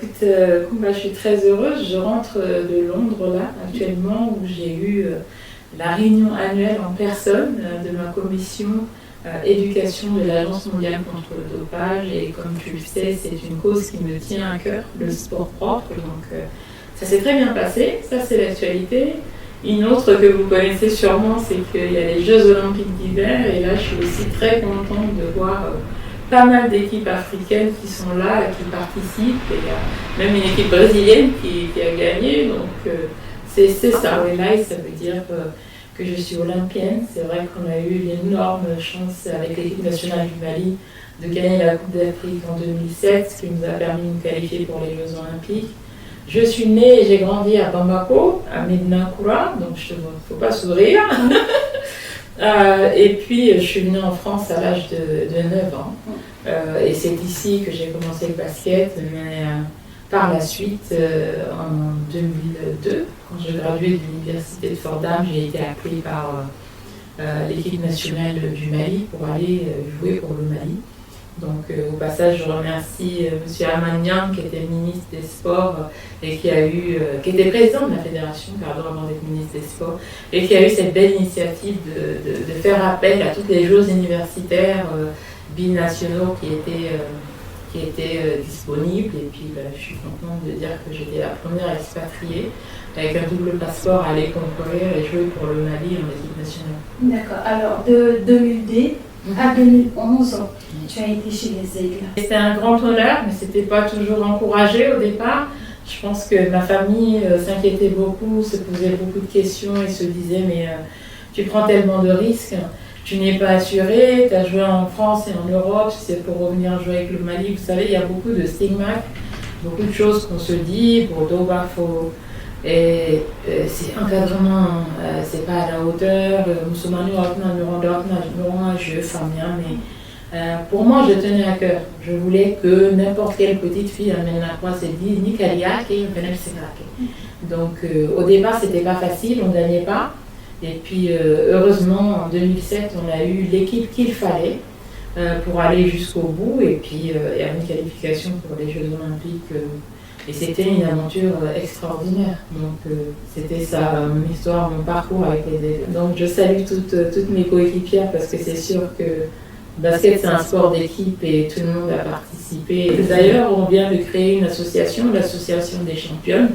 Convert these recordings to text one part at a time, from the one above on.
Écoute, je suis très heureuse. Je rentre de Londres là actuellement où j'ai eu la réunion annuelle en personne de ma commission éducation de l'Agence mondiale contre le dopage. Et comme tu le sais, c'est une cause qui me tient à cœur, le sport propre. Donc ça s'est très bien passé. Ça, c'est l'actualité. Une autre que vous connaissez sûrement, c'est qu'il y a les Jeux Olympiques d'hiver. Et là, je suis aussi très contente de voir pas mal d'équipes africaines qui sont là et qui participent. Et il y a même une équipe brésilienne qui a gagné. Donc c'est ça. Et là, ça veut dire que je suis olympienne. C'est vrai qu'on a eu l'énorme chance avec l'équipe nationale du Mali de gagner la Coupe d'Afrique en 2007, ce qui nous a permis de nous qualifier pour les Jeux Olympiques. Je suis née et j'ai grandi à Bamako, à Medina Koura, donc il ne faut pas sourire. Et puis je suis venue en France à l'âge de 9 ans. Et c'est ici que j'ai commencé le basket, mais par la suite, en 2002, quand j'ai gradué de l'université de Fordham, j'ai été appelée par l'équipe nationale du Mali pour aller jouer pour le Mali. Donc au passage, je remercie M. Amagnan, qui était ministre des Sports et qui était président de la fédération, avant d'être ministre des Sports, et qui a eu cette belle initiative de faire appel à toutes les choses universitaires binationaux qui étaient disponibles. Et puis je suis contente de dire que j'étais la première expatriée avec un double passeport à aller concourir et jouer pour le Mali en équipe nationale. D'accord. Alors de 2002 à 2011, tu as été chez les Aigles. C'était un grand honneur, mais c'était pas toujours encouragé au départ. Je pense que ma famille s'inquiétait beaucoup, se posait beaucoup de questions et se disait mais tu prends tellement de risques, tu n'es pas assuré, tu as joué en France et en Europe, c'est pour revenir jouer avec le Mali. Vous savez, il y a beaucoup de stigmates, beaucoup de choses qu'on se dit, pour Doba, faut... Et c'est encadrement, c'est pas à la hauteur, pour moi, je tenais à cœur. Je voulais que n'importe quelle petite fille amène la croix, c'est dit, ni Kaliak et donc au départ, c'était pas facile, on ne gagnait pas. Et puis heureusement, en 2007, on a eu l'équipe qu'il fallait pour aller jusqu'au bout. Et puis il y a une qualification pour les Jeux Olympiques. Et c'était une aventure extraordinaire. Donc c'était ça, mon histoire, mon parcours avec les élèves. Donc je salue toutes mes coéquipières parce que c'est sûr que le basket c'est un sport d'équipe et tout le monde a participé. D'ailleurs, on vient de créer une association, l'association des championnes.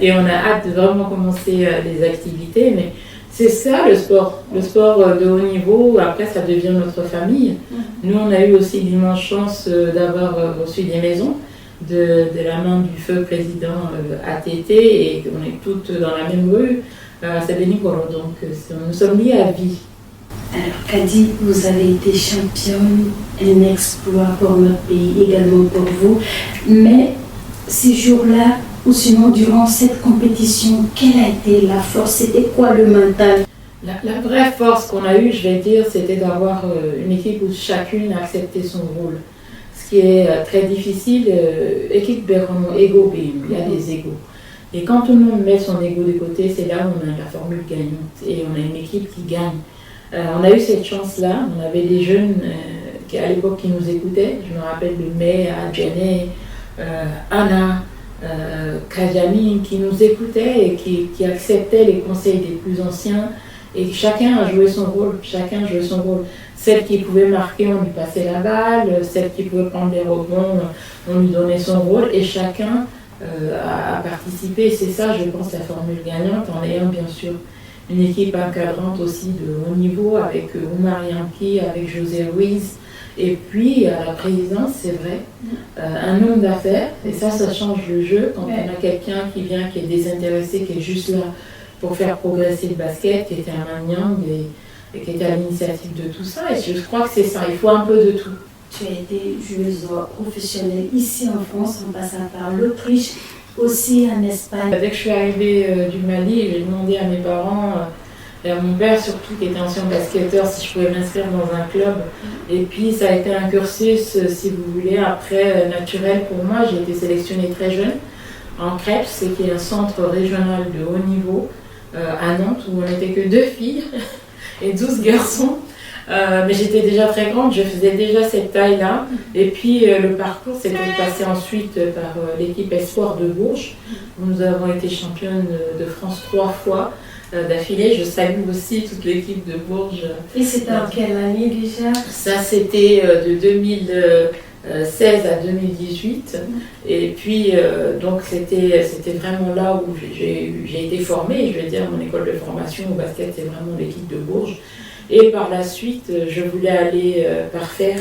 Et on a hâte de vraiment commencer les activités. Mais c'est ça le sport de haut niveau. Après, ça devient notre famille. Nous, on a eu aussi l'immense chance d'avoir reçu des maisons de la main du feu président ATT et on est toutes dans la même rue à Sabenikoro, donc nous sommes liés à vie. Alors Kadi, vous avez été championne, un exploit pour notre pays, également pour vous, mais ces jours-là, ou sinon durant cette compétition, quelle a été la force, c'était quoi le mental? La vraie force qu'on a eue, je vais dire, c'était d'avoir une équipe où chacune acceptait son rôle. Ce qui est très difficile, équipe Béron, ego, il y a des égos. Et quand tout le monde met son ego de côté, c'est là où on a la formule gagnante et on a une équipe qui gagne. On a eu cette chance-là, on avait des jeunes à l'époque qui nous écoutaient, je me rappelle de May, Adjane, Anna, Kajami, qui nous écoutaient et qui acceptaient les conseils des plus anciens. Et chacun a joué son rôle, Celle qui pouvait marquer, on lui passait la balle, celle qui pouvait prendre les rebonds, on lui donnait son rôle et chacun a participé. C'est ça, je pense, la formule gagnante, en ayant bien sûr une équipe encadrante aussi de haut niveau avec Oumar Yanki, avec José Ruiz. Et puis à la présidence, c'est vrai, un homme d'affaires, et ça change le jeu quand on a quelqu'un qui vient, qui est désintéressé, qui est juste là pour faire progresser le basket, qui était un Magnang et qui était à l'initiative de tout ça. Et je crois que c'est ça, il faut un peu de tout. Tu as été joueuse professionnelle ici en France, en passant par l'Autriche, aussi en Espagne. Dès que je suis arrivée du Mali, j'ai demandé à mes parents, et à mon père surtout, qui était ancien basketteur, si je pouvais m'inscrire dans un club. Et puis ça a été un cursus, si vous voulez, après naturel pour moi. J'ai été sélectionnée très jeune en CREPS, qui est un centre régional de haut niveau à Nantes, où on n'était que 2 filles et 12 garçons. Mais j'étais déjà très grande, je faisais déjà cette taille-là. Et puis le parcours s'est passé ensuite par l'équipe Espoir de Bourges. Nous avons été championnes de France 3 fois d'affilée. Je salue aussi toute l'équipe de Bourges. Et c'était en quelle année déjà? Ça, c'était de 2016 à 2018. Et puis, donc, c'était vraiment là où j'ai été formée. Je veux dire, mon école de formation au basket, c'est vraiment l'équipe de Bourges. Et par la suite, je voulais aller parfaire,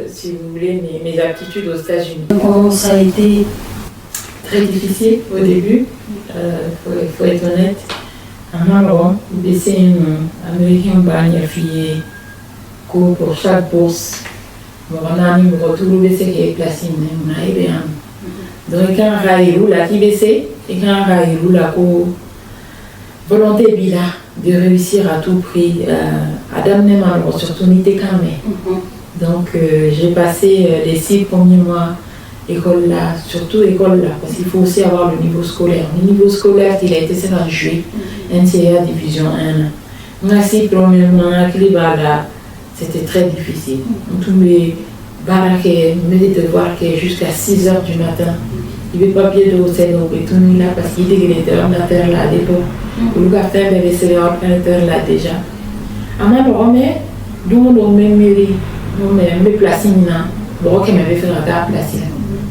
si vous voulez, mes aptitudes aux États-Unis. Comment ça a été? Très difficile au début, faut être honnête. Alors, c'est une américaine qui a fait cours pour chaque bourse. On a mis pour tout le qui est placé. On a eu un. Donc, quand on a eu la qui baissait, et quand on a eu la volonté bila de réussir à tout prix, à d'amener ma surtout n'était quand même. Donc, j'ai passé les 6 premiers mois école là, surtout école là, parce qu'il faut aussi avoir le niveau scolaire. Le niveau scolaire, il a été en juillet, NCA Division 1. Moi, si premièrement, là, c'était très difficile. Tous mes baraques, mes devoirs jusqu'à 6 h du matin. Il n'y avait pas pied de hauteur, et tout le monde là, parce qu'il était ordinateur là à l'époque. Le café avait ses ordinateurs là déjà. À moi, le remet, d'où on me mairie, on me place là, le roc m'avait fait la place.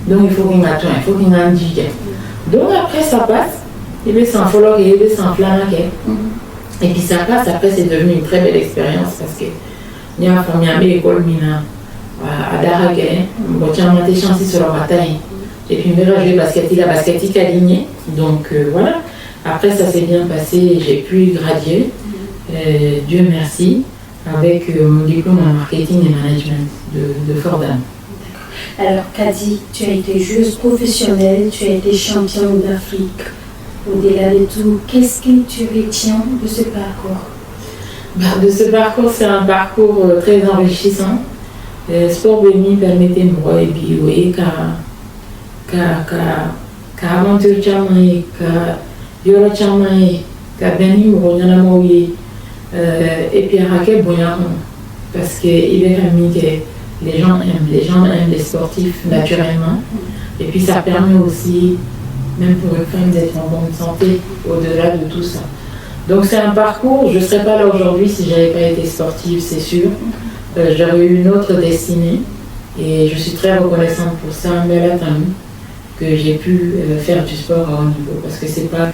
Donc il faut qu'il y ait un il faut qu'il y ait un DJ. Donc après ça passe, il y avait sans follow, il y avait sans plan. Et puis ça passe, après c'est devenu une très belle expérience parce que il y a une école à Daragay, on a été chanceux sur la bataille. Et puis je joué basket aligné. Donc voilà, après ça s'est bien passé, j'ai pu graduer, Dieu merci, avec mon diplôme en marketing et management de Fordham. Alors, Kadi, tu as été joueuse professionnelle, tu as été championne d'Afrique. Au-delà de tout, qu'est-ce que tu retiens de ce parcours? De ce parcours, c'est un parcours très enrichissant. Le sport béni permettait de moi et puis, oui, aventure chamaï, yoro chamaï, béni moyanamoui, et puis à Raquel Boyan, parce qu'il est remis que les gens aiment les sportifs naturellement. Et puis ça permet aussi, même pour une femme, d'être en bonne santé au-delà de tout ça. Donc c'est un parcours, je ne serais pas là aujourd'hui si je n'avais pas été sportive, c'est sûr. J'aurais eu une autre destinée et je suis très reconnaissante pour ça, mais là, que j'ai pu faire du sport à haut niveau parce que c'est pas.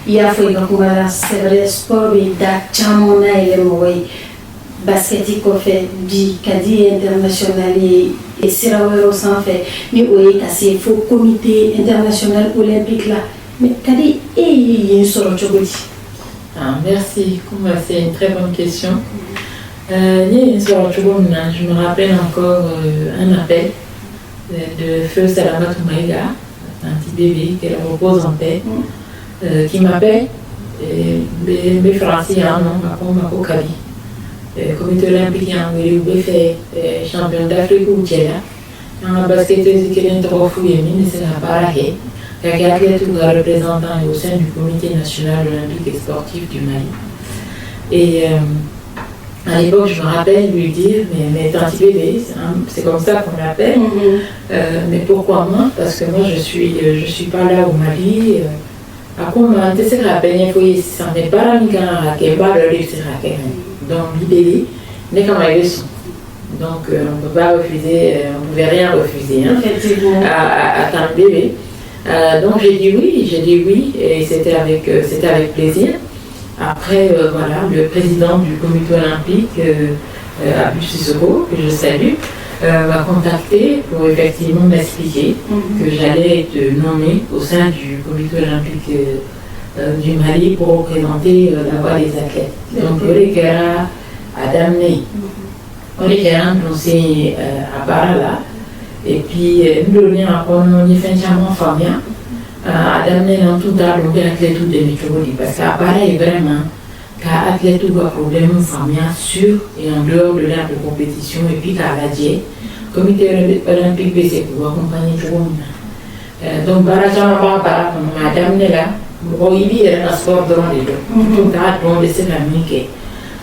Il y a le sport et d'achamona et le basket qu'on fait du Kadi international et Sirawero sans fait mais oui c'est faux comité international olympique là mais Kadi et sur le merci, c'est une très bonne question. Je me rappelle encore un appel de Feu Salamat Maïga, un petit bébé qu'elle repose en paix, qui m'appelle mes français non Kadi. Comité olympique a fait champion d'Afrique ou Tchèque. En basket, il y a un trophée mais c'est la parahé. Il y a un représentant au sein du comité national olympique et sportif du Mali. Et à l'époque, je me rappelle lui dire, mais tanti bébé, c'est comme ça qu'on l'appelle. Mais pourquoi moi? Parce que moi, je suis pas là au Mali. À quoi on s'est rappelé, il faut y s'en est pas la migra, qui est pas le livre, donc libellé, n'est comme un leçon. Donc on ne peut pas refuser, on ne pouvait rien refuser à tant bébé. Donc j'ai dit oui, et c'était avec plaisir. Après, voilà, le président du comité olympique, Abou Sissoko, que je salue, m'a contacté pour effectivement m'expliquer que j'allais être nommée au sein du comité olympique du Mali pour représenter la voie des athlètes. Donc, les gars à d'amener, les gars aussi à Barala, et puis nous devons encore nous y faire un famille à d'amener dans tout à l'eau athlète de Métropole, parce qu'à Barala, vraiment, qu'à athlète ou à problème famille sur et en dehors de l'ère de compétition, et puis qu'à la DIE, comité olympique BC pour accompagner tout le monde. Donc, Barala, on m'a d'amener là. Il y a un sport dans les deux. Tout le monde laisse la musique.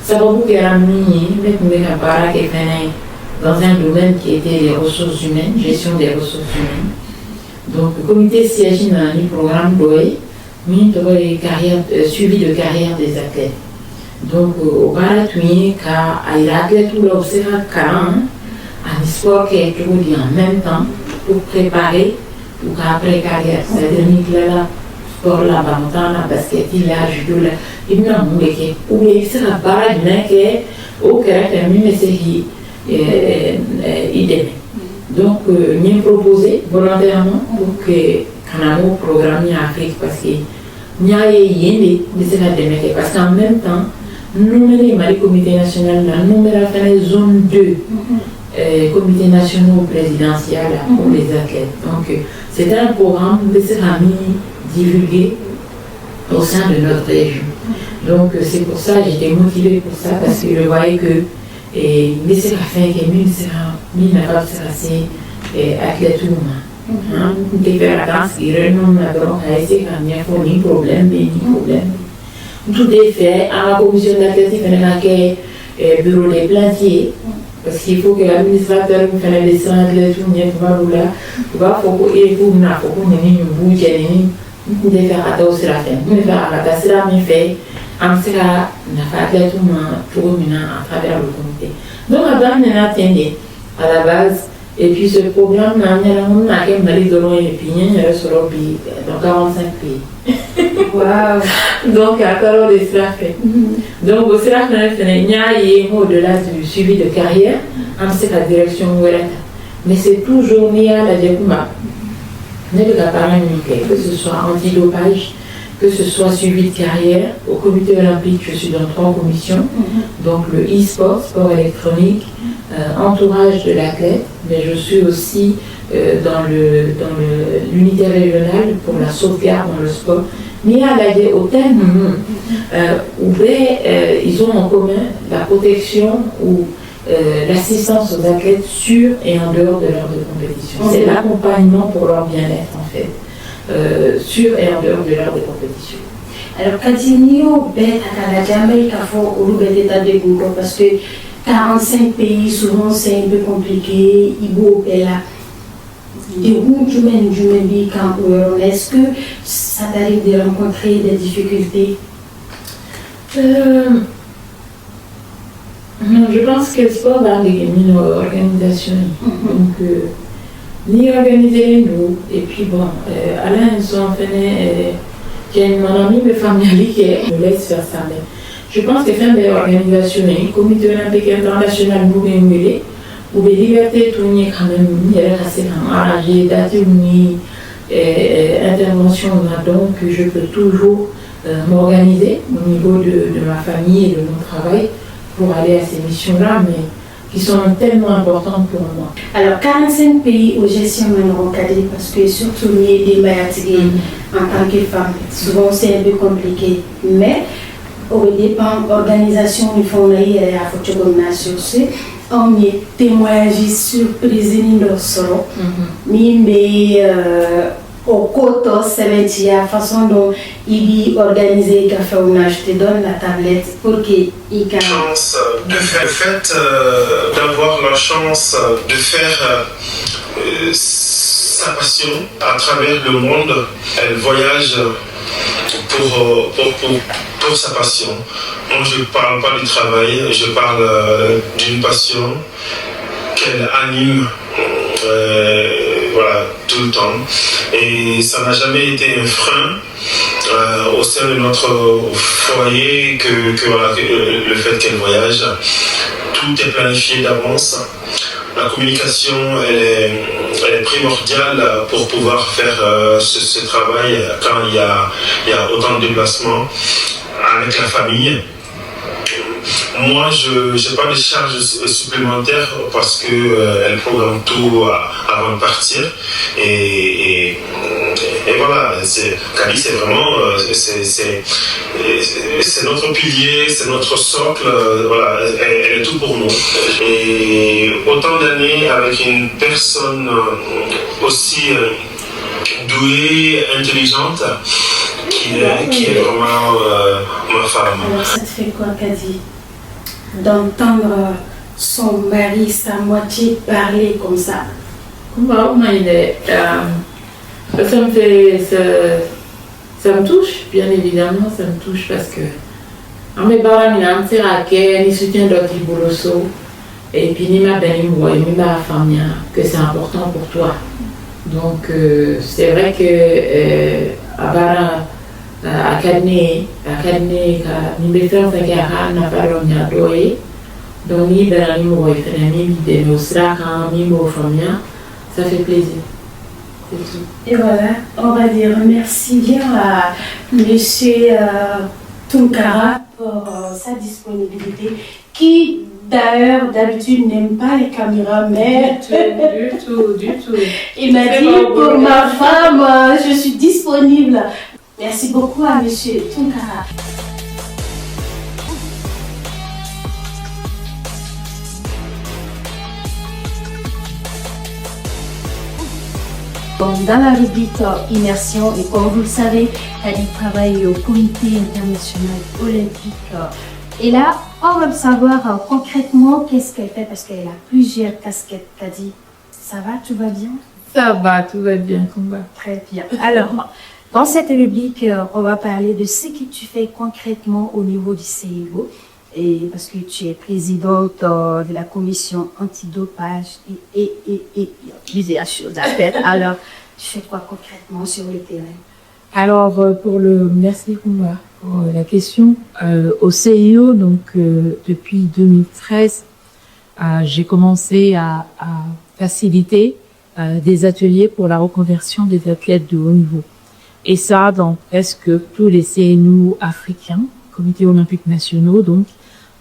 Ça va beaucoup qu'elle a mis, dans un domaine qui était les ressources humaines, gestion des ressources humaines. Donc, le comité siège dans le programme DOE, suivi de carrière des athlètes. Donc, au Baratouin, car il y a athlètes tout là, c'est un sport qui est toujours dit en même temps pour préparer pour qu'après carrière, c'est-à-dire là, sport là, badminton, basket, là, judo là, il y a un monde qui ou bien c'est la barre du mec qui est au caractère mais c'est qui idem. Donc, nous proposé volontairement pour que Canamo programme en Afrique parce que nous avons parce qu'en même temps, nous avons le comité national, nous avons fait la zone 2, comité national présidentiel pour les athlètes. Donc, c'était un programme de divulgué au sein de notre région. Donc, c'est pour ça que j'étais motivée pour ça parce que je voyais que mais c'est la fin qui est mieux, c'est assez athlète tout le monde. On peut faire la danse, il renomme la drogue, il y a ni problème, ni problème. Tout est fait à la commission d'athlétisme, il y a un bureau des plantiers, parce qu'il faut que l'administrateur vous fasse les dessins athlètes, tout le monde là, il faut que vous ayez une bouche, vous pouvez faire à toi, c'est la fin. Vous pouvez faire à la c'est la même fait. En ce cas, on a fait athlète tout le monde à travers le comité. Donc, la dame n'a atteint à la base. Et puis ce programme, on a fait dans 45 pays. Wow! Donc, à quoi on cela fait? Donc, au cela, il y a au-delà du suivi de carrière, c'est la direction Ouelata. Mais c'est toujours lié à la Djekouma. Que ce soit antidopage, que ce soit suivi de carrière. Au comité olympique, je suis dans 3 commissions. Donc, le e-sport, sport électronique, entourage de l'athlète, mais je suis aussi dans l'unité régionale pour la sauvegarde dans le sport. Mais à la au thème où ils ont en commun la protection ou l'assistance aux athlètes sur et en dehors de l'heure de compétition. C'est l'accompagnement pour leur bien-être en fait, sur et en dehors de l'heure de compétition. Alors, quand il y a Jamaïque, parce que 45 pays, souvent c'est un peu compliqué, est-ce que ça t'arrive de rencontrer des difficultés? Non, je pense que le sport va arriver une organisation. Donc, ni organiser nous. Et puis bon, Alain, ils ont fait mon ami, mes familles qui me laisse faire ça. Mais je pense que faire des organisations, le comité olympique international nous mêler, ou des libertés tournées quand même, il y a assez arrangé, date une intervention donc je peux toujours m'organiser au niveau de ma famille et de mon travail pour aller à ces missions-là, mais qui sont tellement importantes pour moi. Alors, 45 pays aux gestions encadrées, parce que surtout les débats en tant que femme, souvent c'est un peu compliqué, mais au dépend organisation du fonds à Fotogonation, on est témoignage surprise dans solo, mais au côté, c'est la façon dont il est organisé, je te donne la tablette pour qu'il ait chance de faire le fait d'avoir la chance de faire sa passion à travers le monde. Elle voyage pour sa passion. Moi, je ne parle pas du travail, je parle d'une passion qu'elle anime voilà, tout le temps. Et ça n'a jamais été un frein au sein de notre foyer que le fait qu'elle voyage. Tout est planifié d'avance. La communication, elle est primordiale pour pouvoir faire ce travail quand il y a autant de déplacements avec la famille. Moi, je n'ai pas de charges supplémentaires parce qu'elle programme tout avant de partir. Et voilà, Kali, c'est vraiment c'est notre pilier, c'est notre socle. Voilà, elle est tout pour nous. Et autant d'années avec une personne aussi douée, intelligente, qui est vraiment ma femme. Alors, ça te fait quoi, Kadi? d'entendre son mari, sa moitié parler comme ça? Ça me touche, bien évidemment, ça me touche parce que en mes parents, ils ont tiré, ils soutiennent d'autres bolosso, et puis ni ma belle, ni ma famille, que c'est important pour toi. Donc, c'est vrai que à Cadné, ni me faire un faire n'a pas l'on doé. Donc, ni ben ni moi, ni de nos sera ni mon famille, ça fait plaisir. Et voilà, on va dire merci bien à Monsieur Tunkara pour sa disponibilité, qui d'ailleurs d'habitude n'aime pas les caméras, mais du tout. Il m'a dit pour ma femme, je suis disponible. Merci beaucoup à Monsieur Tunkara. Dans la rubrique immersion, et comme vous le savez, Kadi travaille au Comité international olympique. Et là, on va savoir concrètement qu'est-ce qu'elle fait parce qu'elle a plusieurs casquettes. Kadi, ça va, tout va bien? Ça va, tout va bien, combat. Très bien. Alors, dans cette rubrique, on va parler de ce que tu fais concrètement au niveau du CIO. Et parce que tu es présidente de la commission antidopage et plusieurs choses à faire. Alors, tu fais quoi concrètement sur le terrain? Alors, merci Kumba pour la question. Au CIO, donc depuis 2013, j'ai commencé à faciliter des ateliers pour la reconversion des athlètes de haut niveau. Et ça, dans presque tous les CNO africains, comités olympiques nationaux, donc,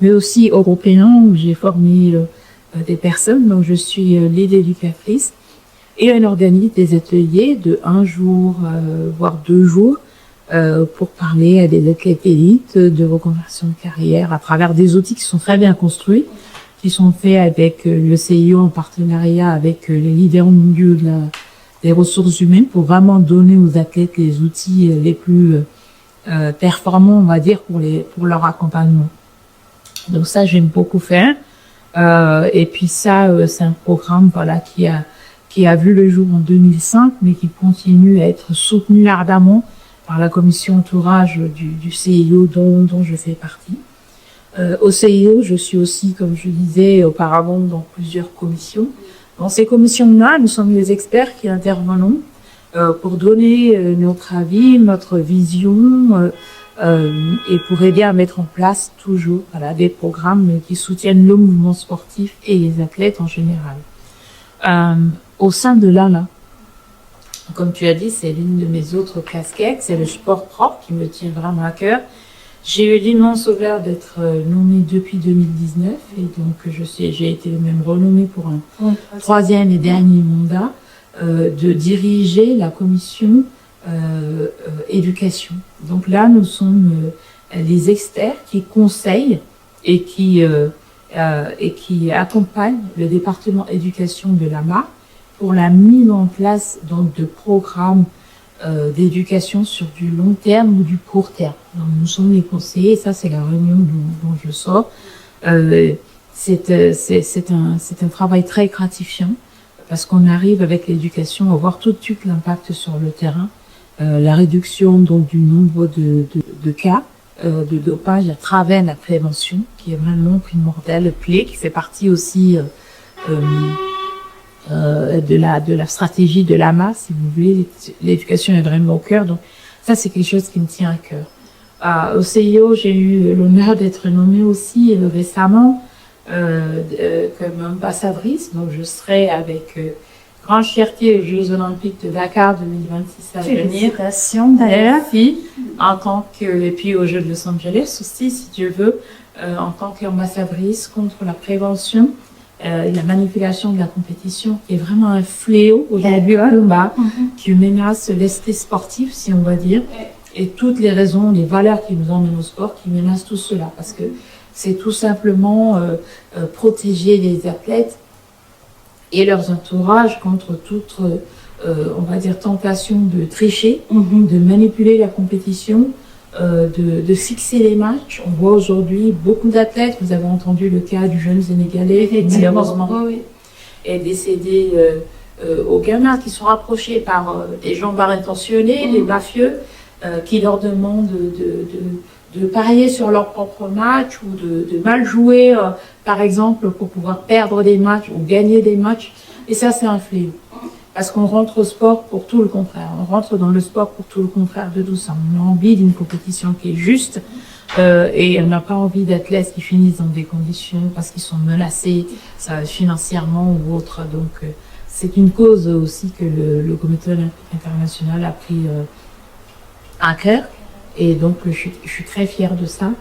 mais aussi européens, où j'ai formé des personnes. Donc, je suis lead éducatrice et on organise des ateliers de 1 jour, voire 2 jours, pour parler à des athlètes élites de reconversion de carrière à travers des outils qui sont très bien construits, qui sont faits avec le CIO en partenariat avec les leaders mondiaux des ressources humaines pour vraiment donner aux athlètes les outils les plus performants, on va dire, pour leur accompagnement. Donc ça, j'aime beaucoup faire. Et puis ça, c'est un programme qui a vu le jour en 2005, mais qui continue à être soutenu ardemment par la commission entourage du CIO dont je fais partie. Au CIO, je suis aussi, comme je disais auparavant, dans plusieurs commissions. Dans ces commissions-là, nous sommes les experts qui intervenons pour donner notre avis, notre vision, et pour aider à mettre en place toujours des programmes qui soutiennent le mouvement sportif et les athlètes en général. Au sein de l'ALA, comme tu as dit, c'est l'une de mes autres casquettes, c'est le sport propre qui me tient vraiment à cœur. J'ai eu l'immense honneur d'être nommée depuis 2019 et donc j'ai été même renommée pour un 3e et dernier mandat de diriger la commission éducation. Donc là, nous sommes les experts qui conseillent et qui accompagnent le département éducation de l'AMA pour la mise en place donc de programmes d'éducation sur du long terme ou du court terme. Donc, nous sommes les conseillers, et ça c'est la réunion dont je sors. C'est un travail très gratifiant parce qu'on arrive avec l'éducation à voir tout de suite l'impact sur le terrain, la réduction donc du nombre de cas de dopage à travers la prévention qui est vraiment primordiale, qui fait partie aussi de la stratégie de l'AMA, si vous voulez. L'éducation est vraiment au cœur, donc ça c'est quelque chose qui me tient à cœur. Au CIO, j'ai eu l'honneur d'être nommée aussi récemment comme ambassadrice, donc je serai avec grande fierté aux Jeux Olympiques de Dakar 2026 à venir. Félicitations d'ailleurs. Merci. Et puis aux Jeux de Los Angeles aussi, si Dieu veut, en tant qu'ambassadrice contre la prévention la manipulation de la compétition est vraiment un fléau aujourd'hui à Lomba qui menace l'esprit sportif, si on va dire, et toutes les raisons, les valeurs qui nous emmènent au sport qui menacent tout cela, parce que c'est tout simplement protéger les athlètes et leurs entourages contre toute, on va dire, tentation de tricher, de manipuler la compétition, de fixer les matchs. On voit aujourd'hui beaucoup d'athlètes. Vous avez entendu le cas du jeune Sénégalais qui malheureusement est décédé au Ghana, qui sont approchés par des gens mal intentionnés, des mafieux, qui leur demandent de parier sur leur propre match ou de mal jouer, par exemple, pour pouvoir perdre des matchs ou gagner des matchs. Et ça, c'est un fléau. Parce qu'on rentre au sport pour tout le contraire. On rentre dans le sport pour tout le contraire de tout ça. On a envie d'une compétition qui est juste et on n'a pas envie d'athlètes qui finissent dans des conditions parce qu'ils sont menacés financièrement ou autre. Donc, c'est une cause aussi que le comité international a pris à cœur. Et donc, je suis très fière de ça.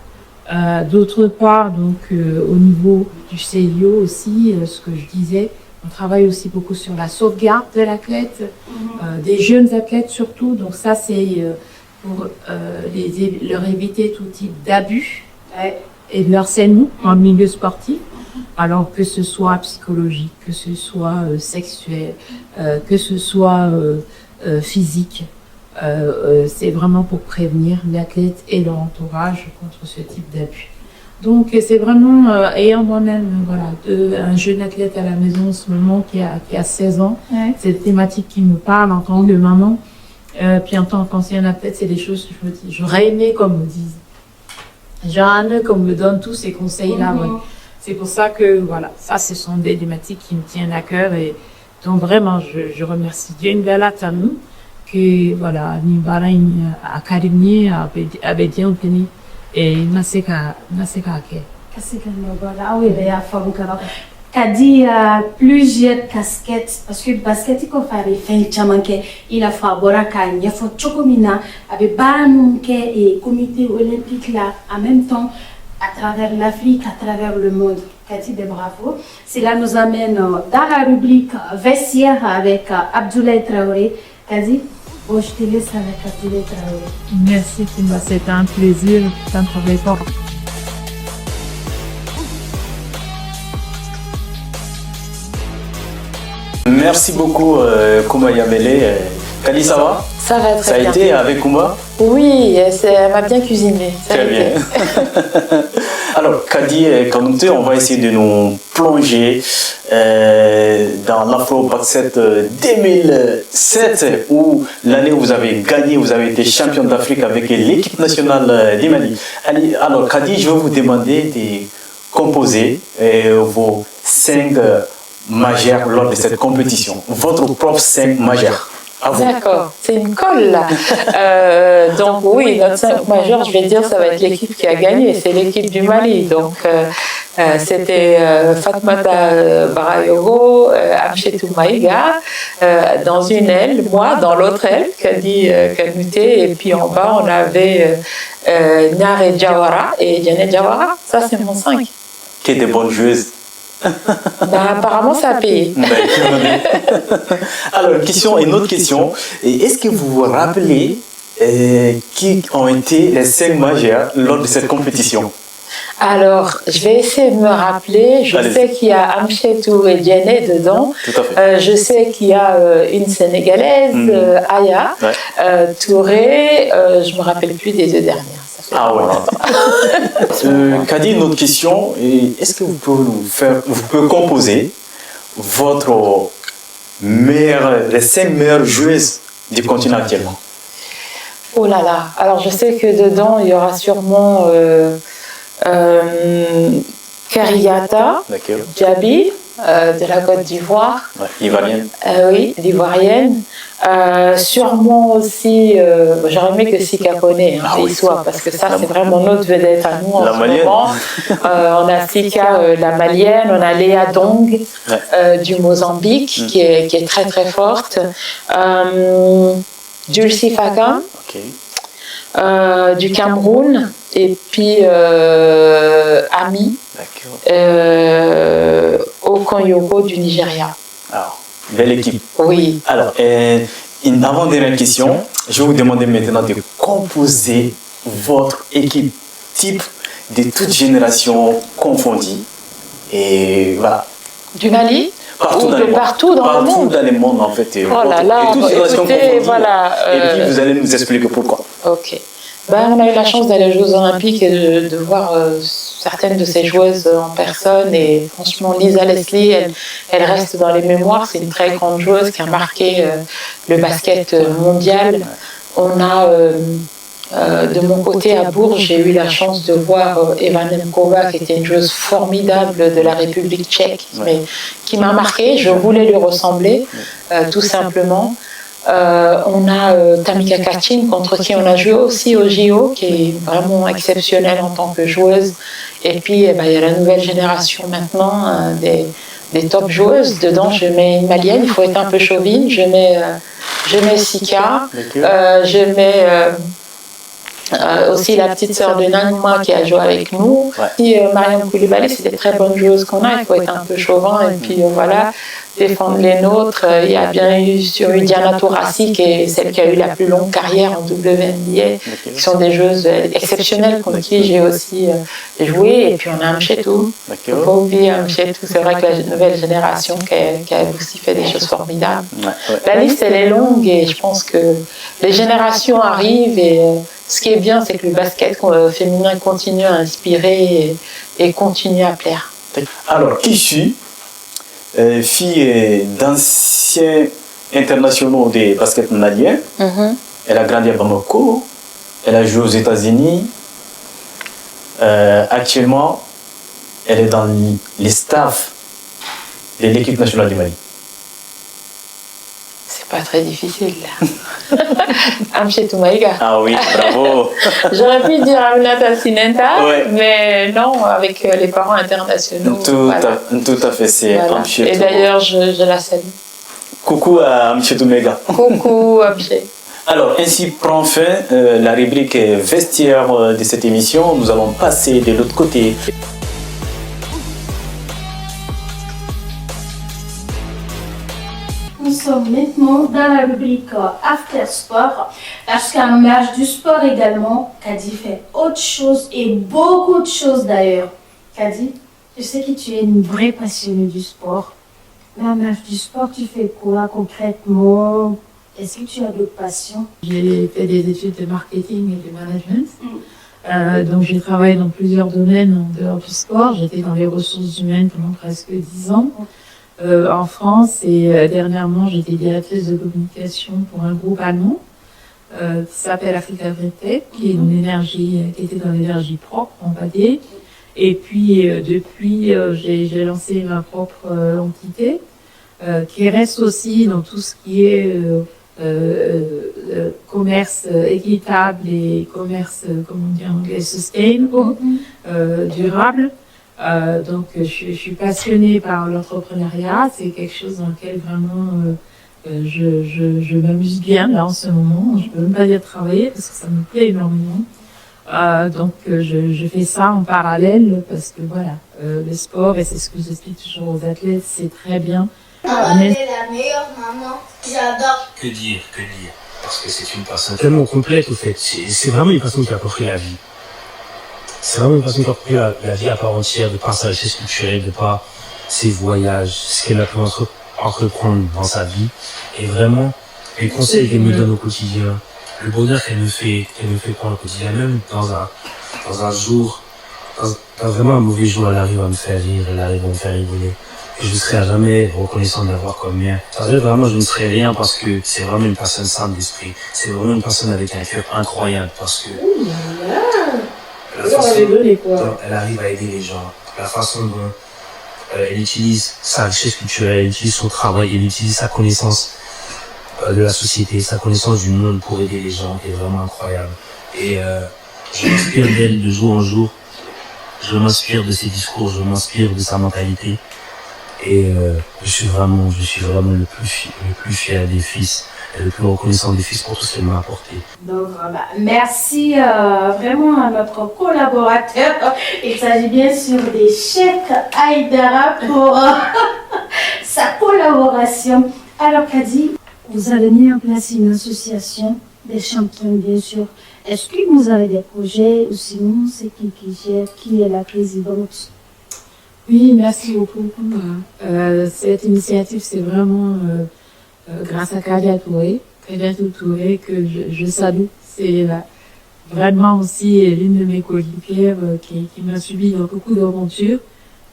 D'autre part, donc, au niveau du CIO aussi, ce que je disais, on travaille aussi beaucoup sur la sauvegarde de l'athlète, des jeunes athlètes surtout. Donc ça, c'est pour leur éviter tout type d'abus et de harcèlement dans le milieu sportif. Alors que ce soit psychologique, que ce soit sexuel, que ce soit physique. C'est vraiment pour prévenir l'athlète et leur entourage contre ce type d'abus. Donc c'est vraiment, ayant moi-même un jeune athlète à la maison en ce moment qui a 16 ans, c'est une thématique qui me parle en tant que maman. Puis en tant qu'ancienne athlète, c'est des choses que je me dis, j'aurais aimé qu'on me dise. J'aurais aimé qu'on me donne tous ces conseils-là. Ouais. C'est pour ça que ça ce sont des thématiques qui me tiennent à cœur. Et donc vraiment, je remercie Dieu Ngala Tanou, que Nibara Académie avait dit en Péni. Et Naseka Ake. Kadi plusieurs casquettes parce que basket ko fa be fen chaman ke ila fa bora ka nyefo chokomina abe banunke et comité olympique là en même temps à travers l'Afrique, à travers le monde. Kadi de bravo. Cela nous amène dans la rubrique vestiaire avec Abdoulaye Traoré. Kadi, bon, je te laisse avec Abdoulaye Traoré. Merci Kimba, c'était un plaisir, c'est un travail fort. Merci beaucoup Kouma Yamele. Kadi, ça va? Ça va très bien. Ça a été avec Kouma? Oui, elle m'a bien cuisiné. Très bien. Alors, Kadi Kanouté, on va essayer de nous plonger dans l'Afro Basket 2007, où l'année où vous avez gagné, vous avez été champion d'Afrique avec l'équipe nationale du Mali. Alors, Kadi, je vais vous demander de composer vos 5 majeurs lors de cette compétition. Votre propre 5 majeurs. D'accord, c'est une colle là. Donc oui, notre 5 majeur, je vais dire, ça va être l'équipe qui a gagné, c'est l'équipe du Mali. Donc c'était Fatmata Barayogo, Amchetou Maïga, dans une aile, moi dans l'autre aile, Kadi Kanouté, et puis en bas on avait Nare Jawara et Diane Jawara. Ça c'est mon 5. Qui est des bonnes joueuses. Apparemment, ça a payé. Alors, une autre question. Est-ce que vous vous rappelez qui ont été les 5 majeurs lors de cette compétition? Alors, je vais essayer de me rappeler. Je sais qu'il y a Amchetou et Diané dedans. Tout à fait. Je sais qu'il y a une Sénégalaise, Aya, Touré. Je ne me rappelle plus des 2 dernières. Ah ouais. Kadi, une autre question. Est-ce que vous pouvez composer les 5 meilleures joueuses du continent actuellement? Oh là là. Alors je sais que dedans il y aura sûrement Kariata, Djabi de la Côte d'Ivoire. Ouais, ivoirienne. Oui, l'Ivoirienne. Sûrement aussi, j'aurais aimé que Sika connaît y soit, parce que ça c'est vraiment notre vedette à nous en ce moment. On a Sika, la Malienne, on a Léa Dong du Mozambique qui est très très forte. Dulcie Faka du Cameroun, et puis Ami Okonyoko du Nigeria. Alors, belle équipe. Oui. Alors, une avant-dernière question. Je vais vous demander maintenant de composer votre équipe type de toute génération confondue. Et voilà. Du Mali? Partout dans le monde. Partout dans le monde. Dans le monde, en fait. Oh là là, et toutes les nations écoutez, confondues. voilà. Et puis, vous allez nous expliquer pourquoi. Ok. On a eu la chance d'aller aux Jeux Olympiques et de voir certaines de ces joueuses en personne. Et franchement, Lisa Leslie, elle reste dans les mémoires. C'est une très grande joueuse qui a marqué le basket mondial. On a, de mon côté à Bourges, j'ai eu la chance de voir Eva Nemkova, qui était une joueuse formidable de la République tchèque, mais qui m'a marqué. Je voulais lui ressembler, tout simplement. On a Tamika Kachin, contre qui on a joué aussi au JO, qui est vraiment exceptionnelle en tant que joueuse. Et puis, il y a la nouvelle génération maintenant, des top joueuses. Dedans, je mets une Malienne, il faut être un peu chauvine. Je mets Sika, je mets aussi la petite sœur de Nagma qui a joué avec nous. Puis Mariam Koulibaly, c'est des très bonnes joueuses qu'on a, il faut être un peu chauvin et puis voilà, défendre les nôtres. Il y a bien eu Diana Taurasi, qui est celle qui a eu la plus longue carrière en WNBA, qui sont des joueuses exceptionnelles contre qui j'ai aussi joué. Et puis on a Amchetou, il ne faut pas oublier Amchetou, c'est vrai que la nouvelle génération qui a aussi fait des choses formidables. La liste elle est longue et je pense que les générations arrivent et ce qui est bien, c'est que le basket féminin continue à inspirer et continue à plaire. Alors, Kishi, fille d'anciens internationaux des basket maliens, elle a grandi à Bamako, elle a joué aux États-Unis. Actuellement, elle est dans les staffs de l'équipe nationale du Mali. Pas très difficile là. Amchetou Maïga. Ah oui, bravo. J'aurais pu dire Aminata Sinenta, mais non, avec les parents internationaux. Tout à fait, c'est Amchetou. Et d'ailleurs, je la salue. Coucou à Amchetou Maïga. Coucou Amchetou. Alors, ainsi prend fin la rubrique vestiaire de cette émission. Nous allons passer de l'autre côté. Nous sommes maintenant dans la rubrique After Sport, parce qu'en marge du sport également, Kadi fait autre chose et beaucoup de choses d'ailleurs. Kadi, je sais que tu es une vraie passionnée du sport, mais en marge du sport, tu fais quoi concrètement? Est-ce que tu as d'autres passions? J'ai fait des études de marketing et de management. Donc j'ai travaillé dans plusieurs domaines en dehors du sport. J'étais dans les ressources humaines pendant presque 10 ans. En France et dernièrement j'étais directrice de communication pour un groupe allemand qui s'appelle Africa Verte, qui était dans l'énergie propre on va dire. Et puis depuis j'ai lancé ma propre entité qui reste aussi dans tout ce qui est commerce équitable et commerce comment on dit en anglais sustainable, durable. Donc je suis passionnée par l'entrepreneuriat, c'est quelque chose dans lequel vraiment je m'amuse bien là en ce moment. Je peux même pas dire travailler parce que ça me plaît énormément. Donc je fais ça en parallèle parce que voilà, le sport, et c'est ce que j'explique toujours aux athlètes, c'est très bien. Maman, t'es la meilleure maman, j'adore. Que dire, parce que c'est une personne tellement complète au fait, c'est vraiment une personne qui a compris la vie. C'est vraiment une personne qui a compris la vie à part entière, de par sa richesse culturelle, de par ses voyages, ce qu'elle a pu entreprendre dans sa vie. Et vraiment, les conseils qu'elle me donne au quotidien, le bonheur qu'elle me fait prendre au quotidien, même dans un jour, dans vraiment un mauvais jour, elle arrive à me faire rire, elle arrive à me faire rigoler. Et je serai à jamais reconnaissant d'avoir comme mien. Ça veut dire vraiment, je ne serai rien parce que c'est vraiment une personne saine d'esprit. C'est vraiment une personne avec un cœur incroyable parce que elle arrive à aider les gens. La façon dont elle utilise sa richesse culturelle, elle utilise son travail, elle utilise sa connaissance de la société, sa connaissance du monde pour aider les gens, est vraiment incroyable. Et je m'inspire d'elle de jour en jour. Je m'inspire de ses discours, je m'inspire de sa mentalité. Et je suis vraiment le plus fier des fils et le plus reconnaissant des fils pour tout ce qu'elle m'a apporté. Donc merci vraiment à notre collaborateur. Il s'agit bien sûr des Cheikh Aïdara pour sa collaboration. Alors Kadi, vous avez mis en place une association des champions bien sûr. Est-ce que vous avez des projets ou sinon c'est qui gère, qui est la présidente? Oui, merci beaucoup. Cette initiative, c'est vraiment grâce à Kadia Touré que je salue. C'est vraiment aussi l'une de mes coéquipières qui m'a suivi dans beaucoup d'aventures.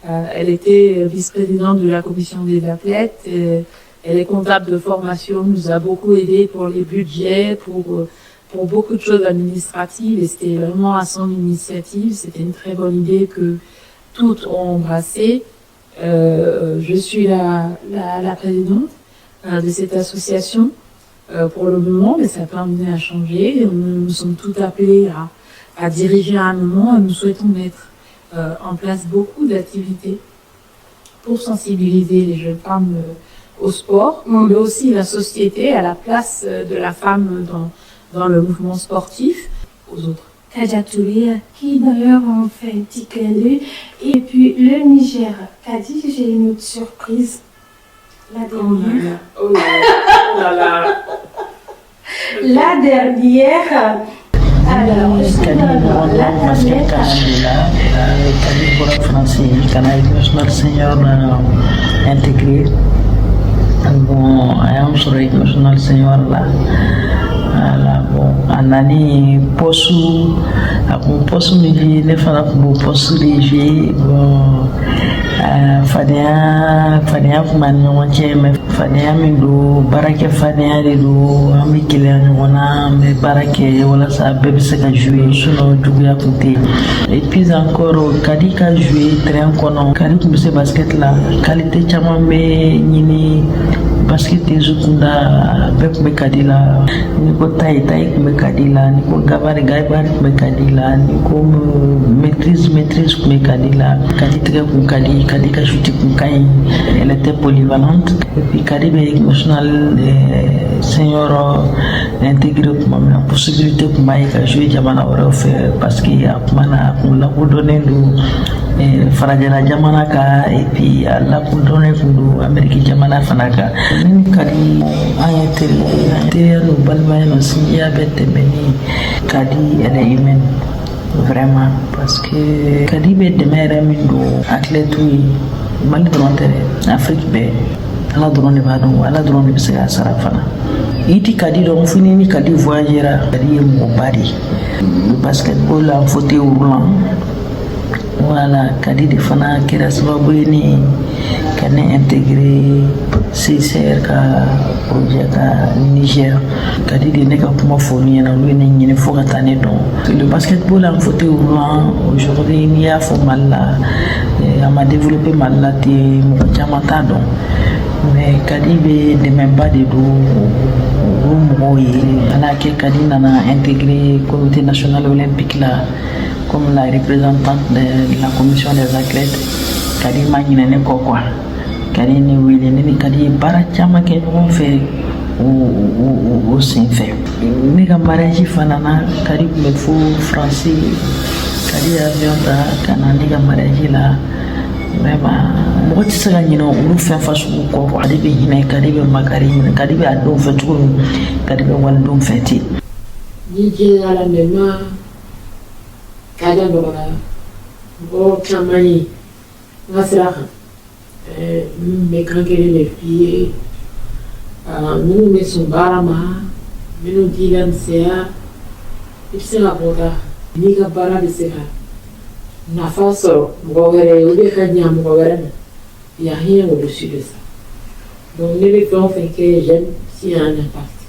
Elle était vice-présidente de la commission des athlètes. Elle est comptable de formation, nous a beaucoup aidé pour les budgets, pour beaucoup de choses administratives. Et c'était vraiment à son initiative. C'était une très bonne idée que toutes ont embrassé. Je suis la présidente de cette association pour le moment, mais ça peut amener à changer. Nous sommes tous appelés à diriger à un moment et nous souhaitons mettre en place beaucoup d'activités pour sensibiliser les jeunes femmes au sport, mais aussi la société à la place de la femme dans le mouvement sportif aux autres. Kadia Touré, qui d'ailleurs ont fait un petit clin d'œil. Et puis le Niger. Kadi, j'ai une autre surprise. La dernière. Oh là là. La dernière. Alors, intégré. Bon, un sur l'équipe nationale senior là. Voilà, bon, en année, poste léger, les femmes pour poste léger, bon, fadéa pour manion mais fadéa mais do, barake fadéa de do, ami kile nyona, mais barake voilà ça bébé se ka jouer, sinon du à côté. Et puis encore, Kadi ka jouer très encore, Kadi comme ce basket là, qualité chama mais nini. Basket ezokunda be kumbe kadila niko tai kumbe kadila niko gabari kumbe kadila niko maîtrise kumbe kadila kaditike kumkadi kadika shuti kumkai. Elle était polyvalente et puis Kadi be national senior intégré pour la possibilité pour moi de jouer jamana wara faire parce que apana la pour donner farajala jamana ka et puis la pour donner pour Amérique jamana fanaka ni Kadi ayete no balma no siya bete beni Kadi elle est humaine vraiment parce que Kadi be de mere mindo athlète oui mal de Afrique be ala drone ba don ala drone be se sarafana iti Kadi don fini ni Kadi voyagera Kadi mo bari basketball en fauteuil roulant. Voilà, Kadi de fana kira sababu ni kana intégré CCR ka projet ka Niger. Kadi de neka kuma foni na lui ni foka tane don. Le basketball en fauteuil roulant aujourd'hui il y a formal là on a développé mal là te mo chamata don. Mais Kadi be de même pas de do ana ke Kadi nana intégré comité national olympique là comme la représentante de la commission des athlètes. Kadi mangina ne kokwa Kadi ne wili ne Kadi bara chama ke on fait au Saint-Fait ne ga mariage fanana Kadi me fou français Kadi avion ta kana ne ga mariage là vraiment mo ti sala ni no lu fe fa su ko Kadi be hina Kadi be makari Kadi be ado fe tu Kadi be wal dum feti ni je ala mema Kadia ndora bo chamani ngasira me kankele le filles nous me son barama nous digan sea ipsela boda ni ga bara de sera na faso ngogere ube kanya ngogere il y a rien au-dessus de ça donc les gens fait que j'aime si un impact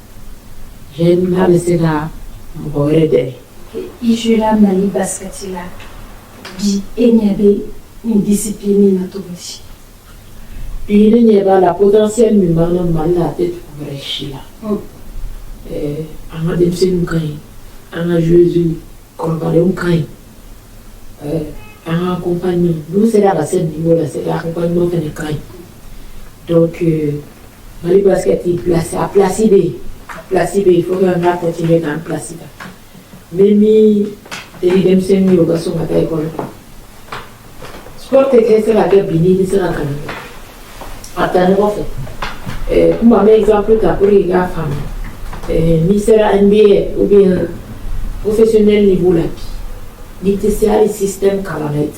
j'aime la de sera ngogere de Ijula Mali basketila bi enyabe une discipline naturelle. Il n'y a pas la potentiel humaine mal la tête pour réussir. On a des films qui on a Jésus comparé au caïn. Un compagnon, nous c'est la recette niveau là, c'est l'accompagnement de caïn. Donc Mali basket est placé à placer il faut qu'on va continuer à placer. Mimi dem semi yoga so mata école sport que c'est la guerre bini c'est la canne attends on fait exemple ta pour les gars femmes ni sera NBA ou bien professionnel niveau là ni c'est le système calendrier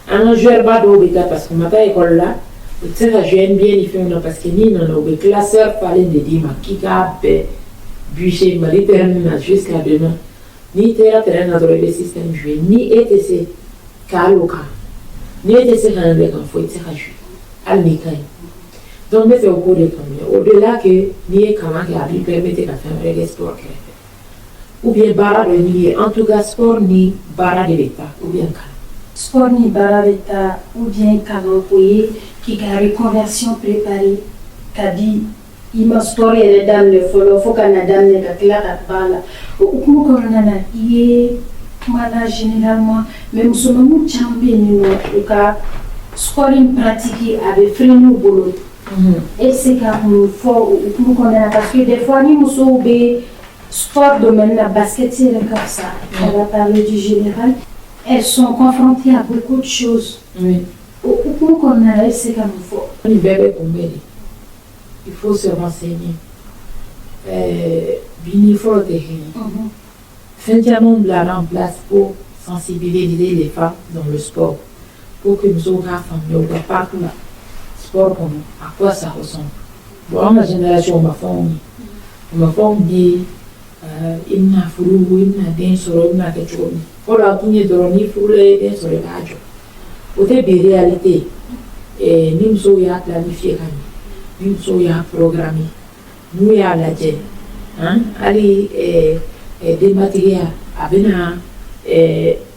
Un joueur pas d'obéta parce que maintenant école là, tu sais j'aime bien les films parce que ni non obé classeur fallait de dire ma qui a bûché ma termine jusqu'à demain. Ni terre terrain dans le système joué ni ETC caloca. Ni ETC quand avec un faut être joué. Al nikai. Donc mais c'est au cours de premier. Au-delà que ni comment qui a pu permettre de faire un sport ou bien barra de ni en tout cas sport ni barra de l'état ou bien sport ni bara beta ou bien canon qui a reconversion préparée qu'a dit il m'a sport et les dames le faut qu'un dame ne cla à bala ou comme corona y mana généralement même sur nous champion nous cas sport in pratique avec frein au boulot et c'est quand nous faut ou comme parce que des fois ni nous sauver sport domaine la basket c'est comme ça on va parler du général. Elles sont confrontées à beaucoup de choses. Oui. Pour qu'on a c'est comme il faut. Il faut se renseigner. Il faut le Finalement, la en place pour sensibiliser les femmes dans le sport. Pour que nous autres femmes, partout là, sport comme à quoi ça ressemble. Bon, ma génération, on m'a dit, il n'a fallu, il n'a d'un solo, il n'a quelque chose. Voilà, tout n'est drôle, il faut les sur le radio. Au début, réalité, nous sommes planifiés, nous sommes programmés, nous sommes à la tête. Allez, des matériels avec un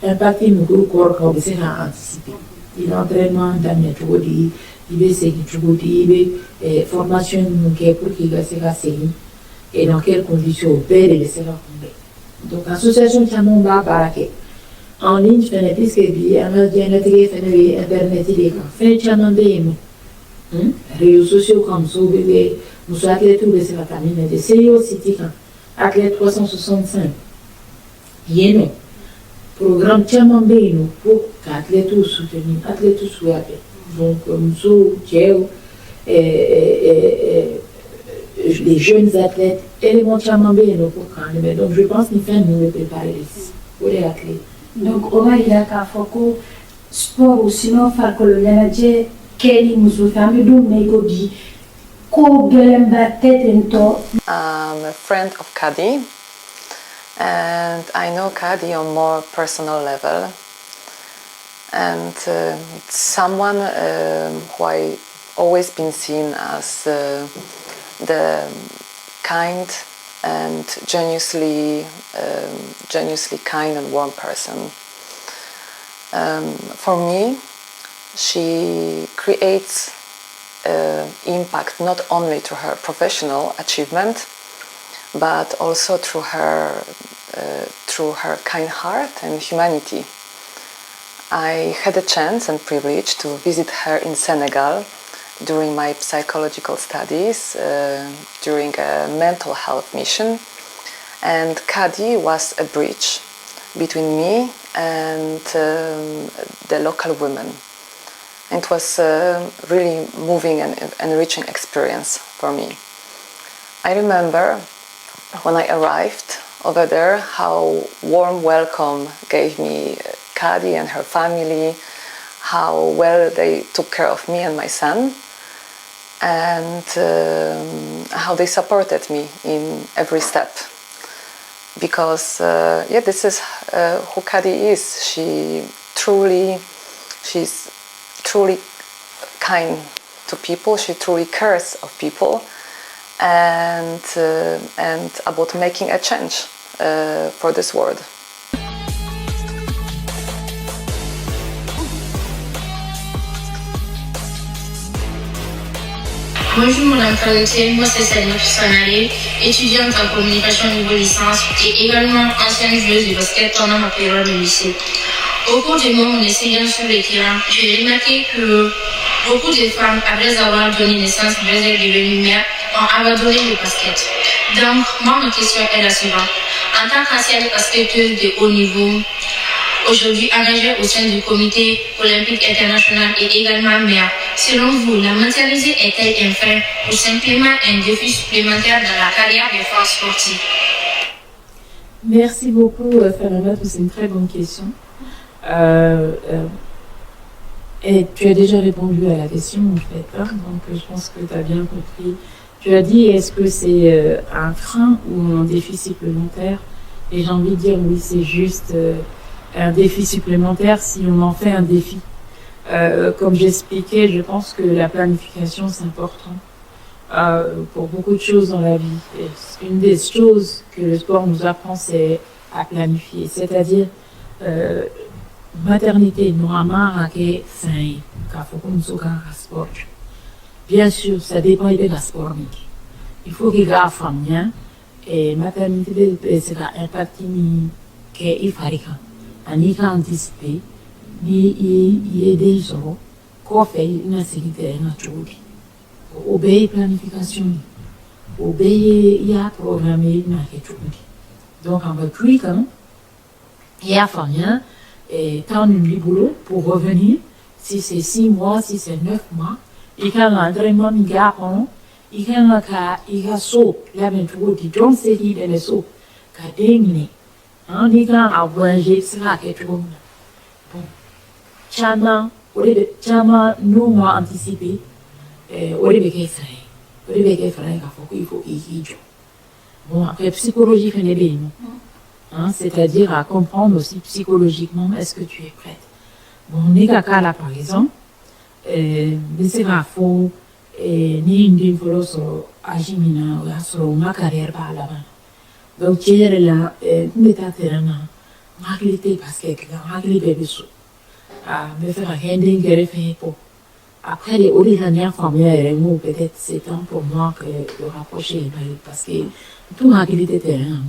impact nous corps qu'on peut anticiper. Il l'entraînement dans le il veut il veut formation pour qu'il va se et dans quelles conditions on peut les laisser tomber. Donc, l'association Chamomba Baraké, en ligne, je fais plus que bien, on a dit un internet, il est fait Chamambé, réseaux sociaux comme ça, nous sommes athlètes tous les familles, des CEO City, athlètes 365. Il y a un programme Chamambé pour qu'athlètes tous soutenir, athlètes tous soutenir. Donc, nous sommes les jeunes athlètes élémentairement bien au programme. Donc je pense qu'il faut nous préparer pour les athlètes. Donc on va y aller à Foko sport ou sinon faire que le manager Kelly nous a fait un dit I'm a friend of Kadi and I know Kadi on more personal level and it's someone who I always been seen as the kind and genuinely kind and warm person. For me, she creates impact not only through her professional achievement, but also through her kind heart and humanity. I had a chance and privilege to visit her in Senegal during my psychological studies, during a mental health mission, and Kadi was a bridge between me and the local women. It was a really moving and enriching experience for me. I remember when I arrived over there how warm welcome gave me Kadi and her family, how well they took care of me and my son, and how they supported me in every step. Because this is who Kadi is. She's truly kind to people. She truly cares of people, and about making a change for this world. Bonjour Madame Traductrice, moi c'est Saline Fissanari, étudiante en communication niveau licence et également ancienne joueuse de basket pendant ma période de lycée. Au cours de mon essai sur le terrain, j'ai remarqué que beaucoup de femmes, après avoir donné naissance, après être devenues mères, ont abandonné le basket. Donc, moi, ma question est la suivante. En tant qu'ancienne basketteuse de haut niveau, aujourd'hui engagée au sein du comité olympique international et également mère, selon vous, la maternité est-elle un frein ou simplement un défi supplémentaire dans la carrière des femmes sportives? Merci beaucoup, Fernanda, c'est une très bonne question. Et tu as déjà répondu à la question, en fait, hein, donc je pense que tu as bien compris. Tu as dit, est-ce que c'est un frein ou un défi supplémentaire? Et j'ai envie de dire, oui, c'est juste un défi supplémentaire si on en fait un défi. Comme j'expliquais, je pense que la planification, c'est important pour beaucoup de choses dans la vie. Et une des choses que le sport nous apprend, c'est à planifier. C'est-à-dire, maternité, normalement, c'est un sport. Bien sûr, ça dépend de la sport. Il faut qu'il y ait un famille et maternité, c'est un parti qui est fréquent. On y a anticipé, il y a des gens qui fait une sécurité naturelle. Obéir la planification, obéir, il y a programmé une chose. Donc, on va plus comme il y a famille et tant de boulot pour revenir. Si c'est 6 mois, si c'est 9 mois. Il y a un entraînement, il y a un saut, il y a un tour de John City de l'eau, il y a un abrangé, c'est là quelque chose. Bon, Chama, nous avons anticipé, au début, il faut y bon, après, psychologie, c'est-à-dire à comprendre aussi psychologiquement, est-ce que tu es prête? Bon, Nikaka, là, par exemple, c'est faux ni une fois agimina ou ma carrière par là. Donc, tu es là, métaterrana, réalité parce que réalité bisou. Me faire un handing greffé pour. Après, les originaires familières, peut-être c'est temps pour moi de rapprocher parce que tout réalité terrain.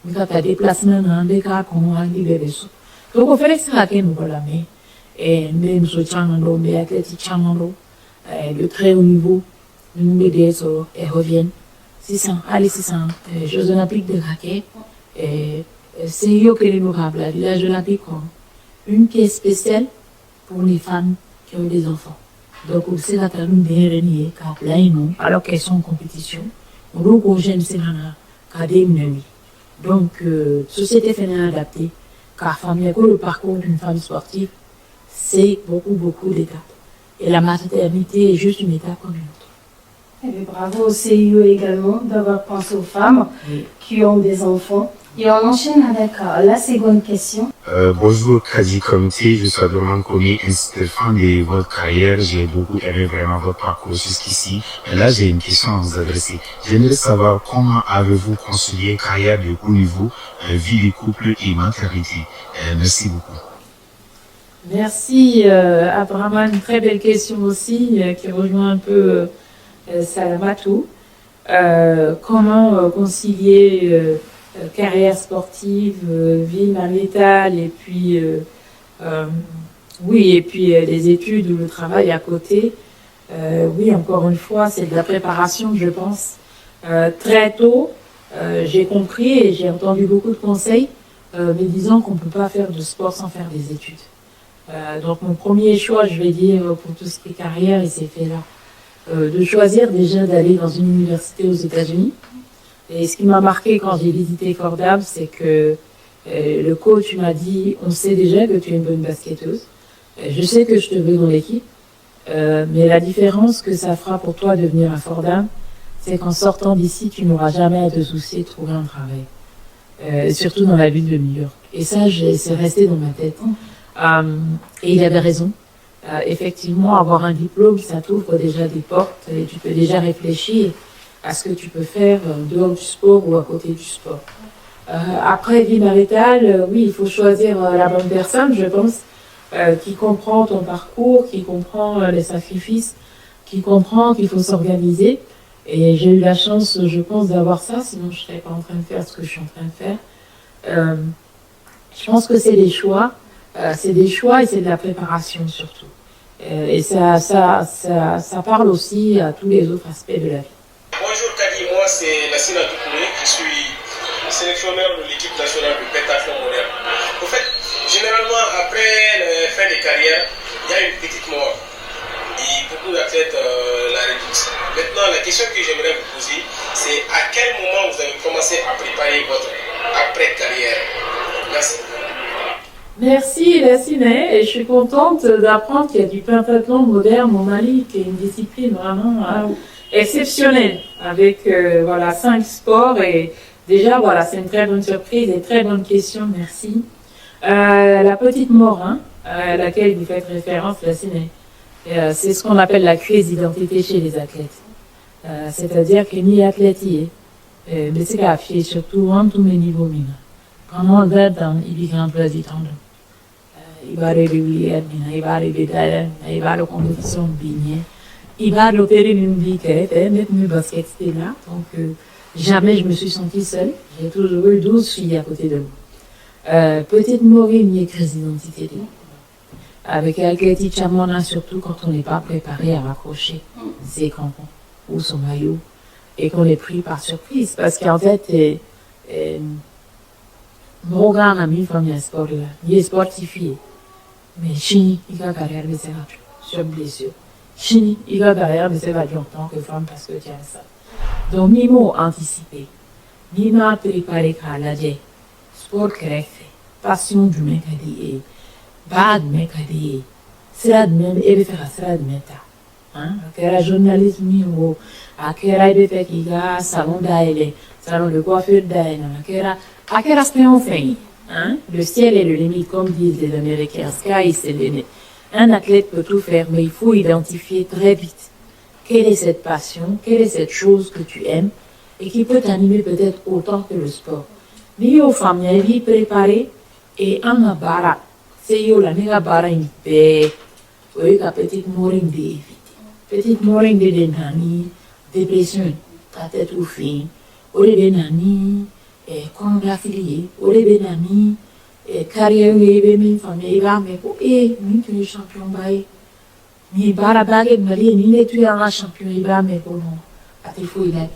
Mais quand tu as des déplacements dans des cas, comment réalité bisou. Donc, on fait ça à nous voilà, mais. Et même ce changement de athlétique changement de très haut niveau nous aider et reviennent 600 allez 600 Jeux olympiques de raquet c'est eux que nous rappelons les Jeux olympiques une pièce spéciale pour les femmes qui ont des enfants donc on sait la nous bien renier car là nous alors qu'elles sont en compétition on doit j'aime c'est la donc société féminine adaptée car famille le parcours d'une femme sportive c'est beaucoup d'étapes. Et la maternité est juste une étape comme une autre. Et bravo au CIO également d'avoir pensé aux femmes qui ont des enfants. Et on enchaîne avec la seconde question. Bonjour Kadi Comité, je suis vraiment connu fan de votre carrière. J'ai beaucoup aimé vraiment votre parcours jusqu'ici. Et là, j'ai une question à vous adresser. J'aimerais savoir comment avez-vous concilié carrière de haut niveau, vie de couple et maternité. Merci beaucoup. Merci Abraham, une très belle question aussi qui rejoint un peu Salamatou. Comment concilier carrière sportive, vie maritale et puis les études ou le travail à côté. Oui, encore une fois, c'est de la préparation, je pense. Très tôt, j'ai compris et j'ai entendu beaucoup de conseils me disant qu'on ne peut pas faire de sport sans faire des études. Donc mon premier choix, je vais dire, pour tout ce qui est carrière, il s'est fait là. De choisir déjà d'aller dans une université aux États-Unis. Et ce qui m'a marqué quand j'ai visité Fordham, c'est que le coach m'a dit, on sait déjà que tu es une bonne basketteuse. Je sais que je te veux dans l'équipe. Mais la différence que ça fera pour toi de venir à Fordham, c'est qu'en sortant d'ici, tu n'auras jamais à te soucier de trouver un travail. Surtout dans la ville de New York. Et ça, c'est resté dans ma tête. Et il avait raison. Effectivement, avoir un diplôme, ça t'ouvre déjà des portes et tu peux déjà réfléchir à ce que tu peux faire dehors du sport ou à côté du sport. Après, vie maritale, oui, il faut choisir la bonne personne, je pense, qui comprend ton parcours, qui comprend les sacrifices, qui comprend qu'il faut s'organiser. Et j'ai eu la chance, je pense, d'avoir ça, sinon je ne serais pas en train de faire ce que je suis en train de faire. Je pense que c'est des choix. C'est des choix et c'est de la préparation surtout. Et ça parle aussi à tous les autres aspects de la vie. Bonjour Kadi, moi c'est Nassina Doukouré, je suis sélectionneur de l'équipe nationale de pentathlon moderne. En fait, généralement après la fin de carrière, il y a une petite mort. Et beaucoup d'athlètes la réduisent. Maintenant, la question que j'aimerais vous poser, c'est à quel moment vous avez commencé à préparer votre après-carrière? Merci. Merci Lassine, et je suis contente d'apprendre qu'il y a du pentathlon moderne au Mali, qui est une discipline vraiment exceptionnelle, avec 5 sports, et déjà voilà, c'est une très bonne surprise et très bonne question, merci. La petite Morin, à laquelle vous faites référence Lassine, c'est ce qu'on appelle la crise d'identité chez les athlètes. C'est-à-dire que ni athlète y est, mais c'est qu'à fier surtout en tous les niveaux mineurs. Quand on regarde dans l'Ibigran président, il va régulier, il va arriver d'ailleurs, il va à la compétition de bigné, il va opérer une vie qui est mettre le basket, c'était là. Donc, jamais je me suis sentie seule. J'ai toujours eu 12 filles à côté de moi. Petite Maureen, il y a crise d'identité. Avec Alketi Chamona, surtout quand on n'est pas préparé à raccrocher ses crampons ou son maillot et qu'on est pris par surprise. Parce qu'en fait, Morgan a mis comme un sport là. Il est sportifié. Mais Chini, il a carrière de ses sur blessure. Chini, il a carrière de ses en tant que femme parce que tu as ça. Donc, ni mot anticipé, ni mot préparé qu'à la sport créé, passion du mec à dire, bad mec à dire, c'est de même, et faire ça de méta. Hein? Quel journalisme, ou à quel aide fait qu'il y a salon d'aile, salon de coiffure d'aile, à quel aspect on fait? Hein? Le ciel est le limite, comme disent les Américains. Sky is the limit. Un athlète peut tout faire, mais il faut identifier très vite quelle est cette passion, quelle est cette chose que tu aimes et qui peut t'animer peut-être autant que le sport. Ni aux femmes, il y a une vie préparée et en abara. C'est yo la nega bara une paix. Oui, la petite moring d'éviter. Petite moring de denani, dépression, ta tête ou fin, ou les denani. Quand la fille, ou les benami, carrière, mes familles, mais ni tu es champion, ni barabague, Marie, ni les tu es un champion, mais pour nous, à tes fouilles là,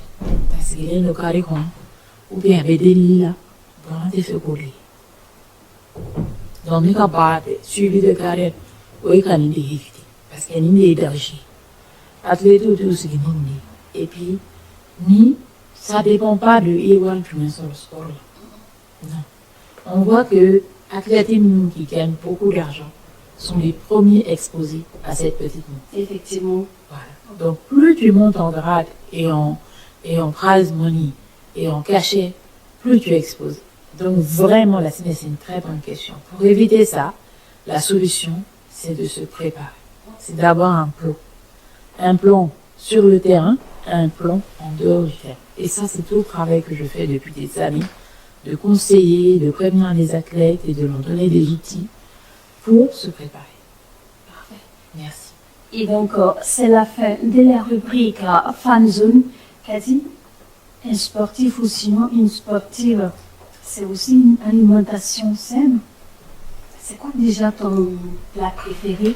parce qu'il est le carré, ou bien des là, bon, t'es fait couler. Donc, nous avons suivi de carrière, oui, quand il est évité, parce qu'il y a une énergie. Athlète tout ce qui est et puis, ni. Ça ne dépend pas de Ewan Plumin sur le sport. Non. On voit que athlétisme qui gagnent beaucoup d'argent sont les premiers exposés à cette petite montre. Effectivement. Voilà. Donc plus tu montes en grade et en prize money et en cachet, plus tu exposes. Donc vraiment, c'est une très bonne question. Pour éviter ça, la solution, c'est de se préparer. C'est d'avoir un plan. Un plan sur le terrain, un plan en dehors du terrain. Et ça, c'est tout le travail que je fais depuis des années, de conseiller, de prévenir les athlètes et de leur donner des outils pour se préparer. Parfait. Merci. Et donc, c'est la fin de la rubrique Fan Zone. Cathy, un sportif ou sinon une sportive, c'est aussi une alimentation saine. C'est quoi déjà ton plat préféré?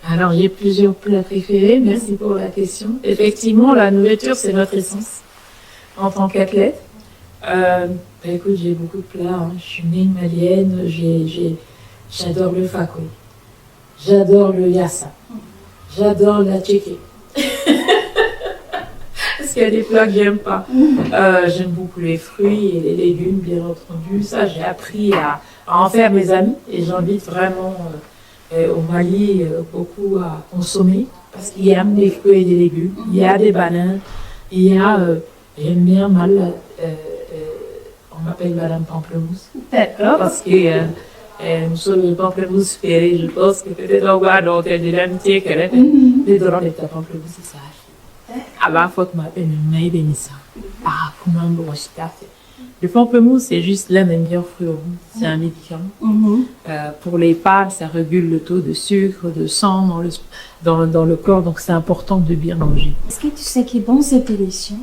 Alors, j'ai plusieurs plats préférés. Merci pour la question. Effectivement, la nourriture, c'est notre essence en tant qu'athlète. Écoute, j'ai beaucoup de plats. Hein. Je suis née malienne. J'adore le fakoui. J'adore le yassa. J'adore la tchéké. Parce qu'il y a des plats que j'aime pas. J'aime beaucoup les fruits et les légumes, bien entendu. Ça, j'ai appris à en faire mes amis. Et j'invite vraiment... au Mali, beaucoup à consommer parce qu'il y a des fruits et des légumes, il y a des bananes, il y a, j'aime bien mal, on m'appelle Madame Pamplemousse. D'accord. Parce que nous sommes une pamplemousse ferrée, je pense que peut-être on voit dans de l'amitié qu'elle est, mais dans les pamplemousse, c'est ça. Ah bah, faut que m'appelle une maille bénissa. Ah, pour moi, bon, je t'ai fait. Le pamplemousse, c'est juste l'un des meilleurs fruits au monde. C'est un médicament. Pour les femmes, ça régule le taux de sucre, de sang dans le corps, donc c'est important de bien manger. Est-ce que tu sais qui est bon cette émission?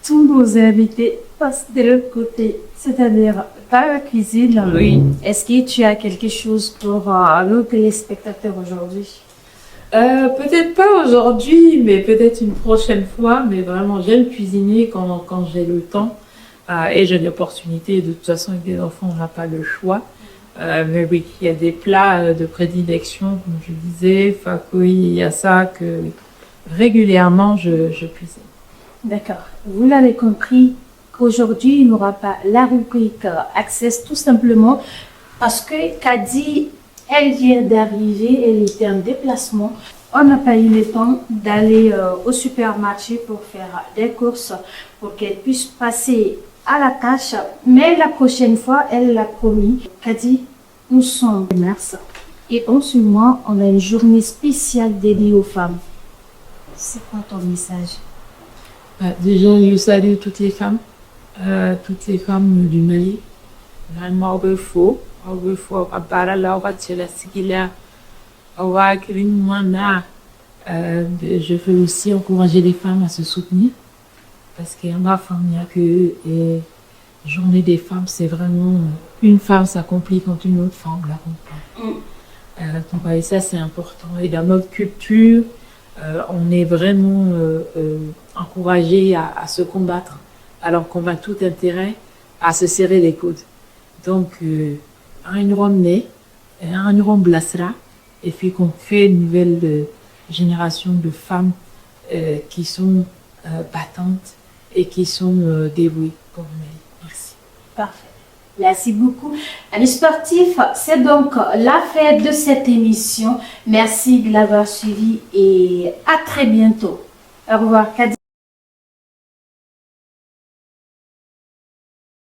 Tous nos invités passent de l'autre côté, c'est-à-dire par la cuisine. Oui. Est-ce que tu as quelque chose pour nos téléspectateurs aujourd'hui? Peut-être pas aujourd'hui, mais peut-être une prochaine fois. Mais vraiment, j'aime cuisiner quand j'ai le temps et j'ai l'opportunité. De toute façon, avec des enfants, on n'a pas le choix. Mais oui, il y a des plats de prédilection, comme je disais, fakoui, yassa, que régulièrement je cuisine. D'accord. Vous l'avez compris, qu'aujourd'hui, il n'y aura pas la rubrique Access tout simplement parce que Kadi, elle vient d'arriver, elle était en déplacement. On n'a pas eu le temps d'aller au supermarché pour faire des courses pour qu'elle puisse passer à la tâche. Mais la prochaine fois, elle l'a promis. Kadi, nous sommes mars et en ce mois, on a une journée spéciale dédiée aux femmes. C'est quoi ton message? Déjà, je salue toutes les femmes du Mali. Vraiment, je veux aussi encourager les femmes à se soutenir parce qu'il y a ma femme, il n'y a que journée des femmes, c'est vraiment une femme s'accomplit quand une autre femme l'accomplit. Et ça, c'est important. Et dans notre culture, on est vraiment encouragé à se combattre, alors qu'on a tout intérêt à se serrer les coudes. Donc, un ramener, un blasra, et puis qu'on fait une nouvelle génération de femmes qui sont battantes et qui sont dévouées pour le Mali. Merci. Parfait. Merci beaucoup. Amis sportifs, c'est donc la fin de cette émission. Merci de l'avoir suivi et à très bientôt. Au revoir, Kadi.